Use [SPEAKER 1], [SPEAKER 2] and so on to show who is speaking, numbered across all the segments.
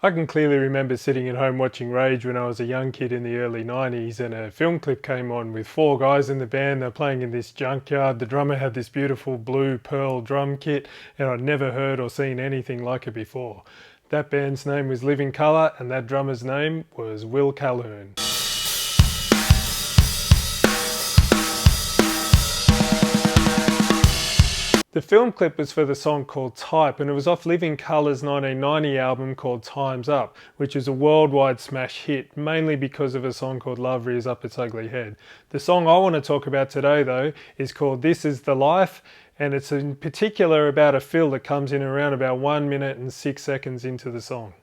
[SPEAKER 1] I can clearly remember sitting at home watching Rage when I was a young kid in the early 90s, and a film clip came on with four guys in the band. They're playing in this junkyard. The drummer had this beautiful blue pearl drum kit, and I'd never heard or seen anything like it before. That band's name was Living Colour, and that drummer's name was Will Calhoun. The film clip was for the song called Type, and it was off Living Colour's 1990 album called Time's Up, which is a worldwide smash hit, mainly because of a song called Love Rears Up Its Ugly Head. The song I want to talk about today, though, is called This Is the Life, and it's in particular about a fill that comes in around about 1 minute and 6 seconds into the song.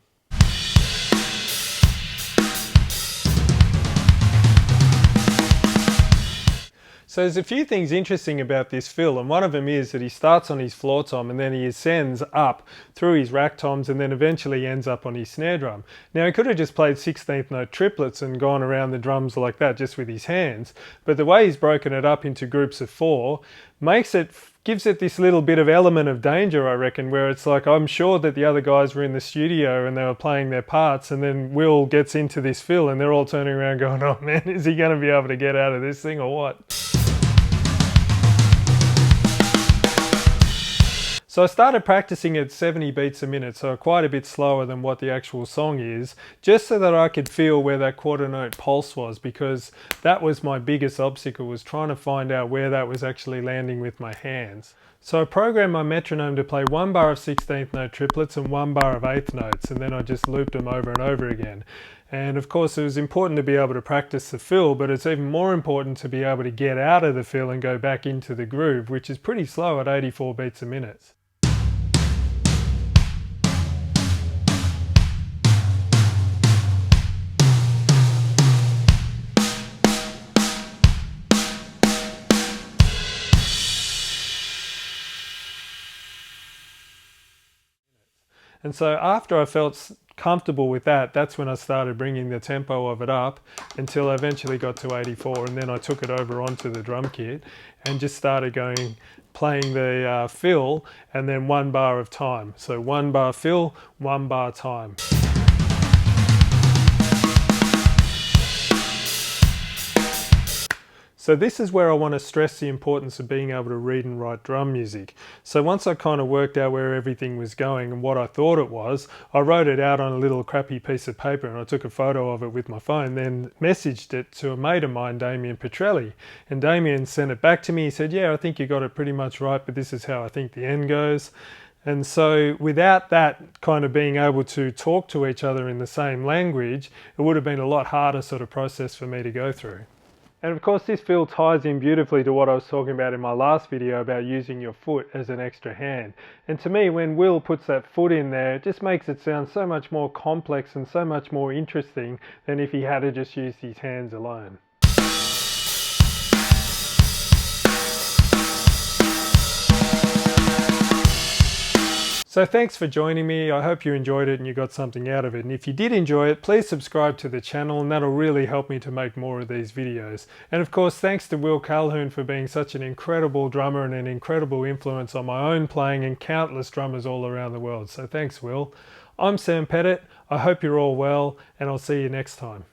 [SPEAKER 1] So there's a few things interesting about this fill, and one of them is that he starts on his floor tom and then he ascends up through his rack toms and then eventually ends up on his snare drum. Now he could have just played 16th note triplets and gone around the drums like that just with his hands, but the way he's broken it up into groups of four gives it this little bit of element of danger, I reckon, where it's like, I'm sure that the other guys were in the studio and they were playing their parts, and then Will gets into this fill and they're all turning around going, oh man, is he going to be able to get out of this thing or what? So I started practicing at 70 beats a minute, so quite a bit slower than what the actual song is, just so that I could feel where that quarter note pulse was, because that was my biggest obstacle, was trying to find out where that was actually landing with my hands. So I programmed my metronome to play 1 bar of 16th note triplets and 1 bar of 8th notes, and then I just looped them over and over again. And of course it was important to be able to practice the fill, but it's even more important to be able to get out of the fill and go back into the groove, which is pretty slow at 84 beats a minute. And so after I felt comfortable with that, that's when I started bringing the tempo of it up until I eventually got to 84, and then I took it over onto the drum kit and just started playing the fill and then 1 bar of time. So 1 bar fill, 1 bar time. So this is where I want to stress the importance of being able to read and write drum music. So once I kind of worked out where everything was going and what I thought it was, I wrote it out on a little crappy piece of paper and I took a photo of it with my phone, then messaged it to a mate of mine, Damien Petrelli. And Damien sent it back to me. He said, yeah, I think you got it pretty much right, but this is how I think the end goes. And so without that kind of being able to talk to each other in the same language, it would have been a lot harder sort of process for me to go through. And of course this fill ties in beautifully to what I was talking about in my last video about using your foot as an extra hand. And to me, when Will puts that foot in there, it just makes it sound so much more complex and so much more interesting than if he had to just use his hands alone. So thanks for joining me. I hope you enjoyed it and you got something out of it. And if you did enjoy it, please subscribe to the channel, and that'll really help me to make more of these videos. And of course, thanks to Will Calhoun for being such an incredible drummer and an incredible influence on my own playing and countless drummers all around the world. So thanks, Will. I'm Sam Pettit. I hope you're all well, and I'll see you next time.